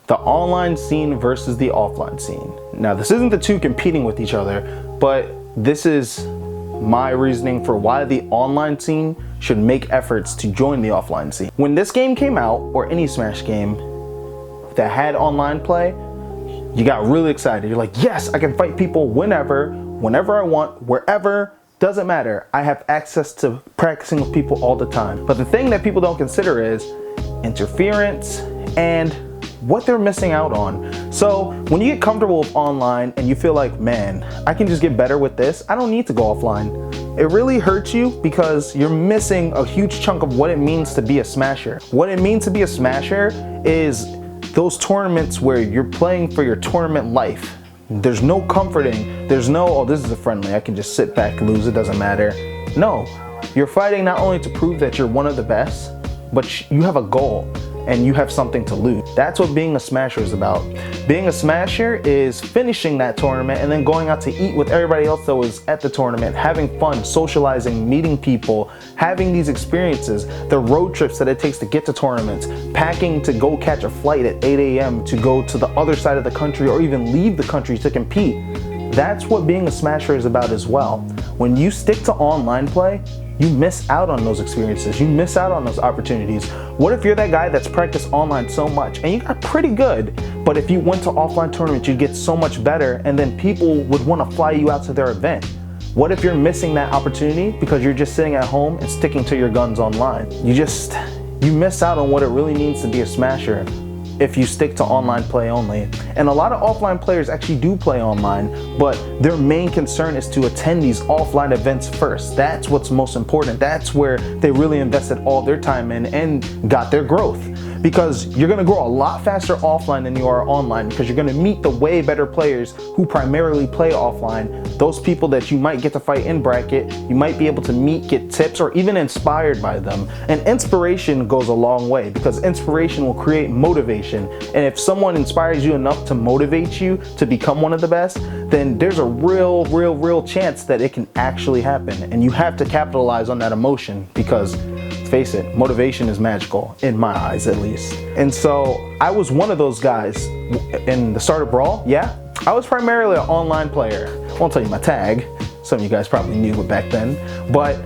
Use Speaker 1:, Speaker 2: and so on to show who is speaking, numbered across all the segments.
Speaker 1: the online scene versus the offline scene. Now, this isn't the two competing with each other, but this is my reasoning for why the online scene should make efforts to join the offline scene. When this game came out, or any Smash game that had online play, you got really excited. You're like, yes, I can fight people whenever I want, wherever, doesn't matter. I have access to practicing with people all the time. But the thing that people don't consider is interference and what they're missing out on. So when you get comfortable with online and you feel like, man, I can just get better with this, I don't need to go offline. It really hurts you because you're missing a huge chunk of what it means to be a smasher. What it means to be a smasher is those tournaments where you're playing for your tournament life. There's no comforting. There's no, oh, this is a friendly, I can just sit back, lose, it doesn't matter. No, you're fighting not only to prove that you're one of the best, but you have a goal and you have something to lose. That's what being a smasher is about. Being a smasher is finishing that tournament and then going out to eat with everybody else that was at the tournament, having fun, socializing, meeting people, having these experiences, the road trips that it takes to get to tournaments, packing to go catch a flight at 8 a.m. to go to the other side of the country or even leave the country to compete. That's what being a smasher is about as well. When you stick to online play, you miss out on those experiences. You miss out on those opportunities. What if you're that guy that's practiced online so much and you got pretty good, but if you went to offline tournaments, you'd get so much better and then people would want to fly you out to their event? What if you're missing that opportunity because you're just sitting at home and sticking to your guns online? You miss out on what it really means to be a smasher if you stick to online play only. And a lot of offline players actually do play online, but their main concern is to attend these offline events first. That's what's most important. That's where they really invested all their time in and got their growth. Because you're gonna grow a lot faster offline than you are online, because you're gonna meet the way better players who primarily play offline. Those people that you might get to fight in bracket, you might be able to meet, get tips, or even inspired by them. And inspiration goes a long way, because inspiration will create motivation. And if someone inspires you enough to motivate you to become one of the best, then there's a real chance that it can actually happen. And you have to capitalize on that emotion, because face it, motivation is magical, in my eyes at least. And so I was one of those guys in the start of Brawl. Yeah, I was primarily an online player. I won't tell you my tag. Some of you guys probably knew it back then, but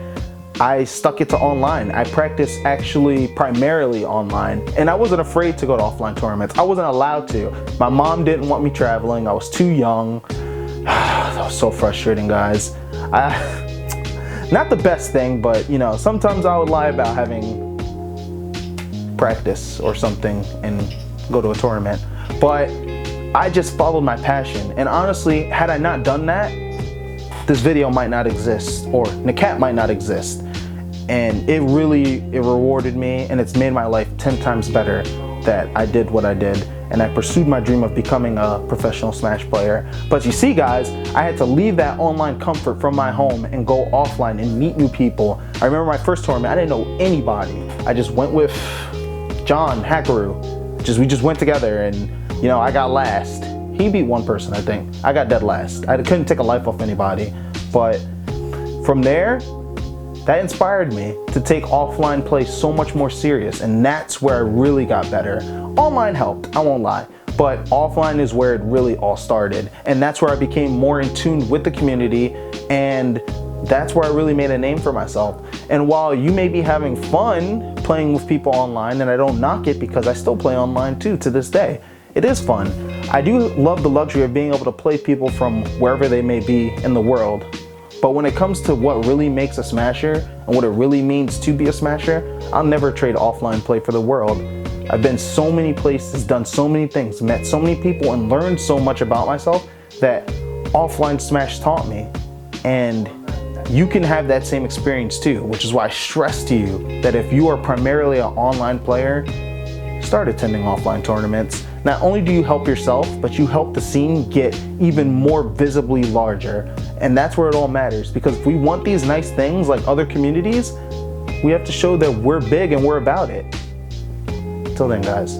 Speaker 1: I stuck it to online. I practiced actually primarily online, and I wasn't afraid to go to offline tournaments. I wasn't allowed to. My mom didn't want me traveling. I was too young. That was so frustrating, guys. Not the best thing, but you know, sometimes I would lie about having practice or something and go to a tournament. But I just followed my passion. And honestly, had I not done that, this video might not exist, or NAKAT might not exist. And it rewarded me, and it's made my life 10 times better that I did what I did. And I pursued my dream of becoming a professional Smash player. But you see, guys, I had to leave that online comfort from my home and go offline and meet new people. I remember my first tournament, I didn't know anybody. I just went with John Hakaru. We just went together, and you know, I got last. He beat one person, I think. I got dead last. I couldn't take a life off anybody. But from there, that inspired me to take offline play so much more serious, and that's where I really got better. Online helped, I won't lie, but offline is where it really all started, and that's where I became more in tune with the community, and that's where I really made a name for myself. And while you may be having fun playing with people online, and I don't knock it because I still play online too to this day, it is fun. I do love the luxury of being able to play people from wherever they may be in the world. But when it comes to what really makes a smasher and what it really means to be a smasher, I'll never trade offline play for the world. I've been so many places, done so many things, met so many people, and learned so much about myself that offline Smash taught me. And you can have that same experience too, which is why I stress to you that if you are primarily an online player, start attending offline tournaments. Not only do you help yourself, but you help the scene get even more visibly larger. And that's where it all matters, because if we want these nice things like other communities, we have to show that we're big and we're about it. Till then, guys.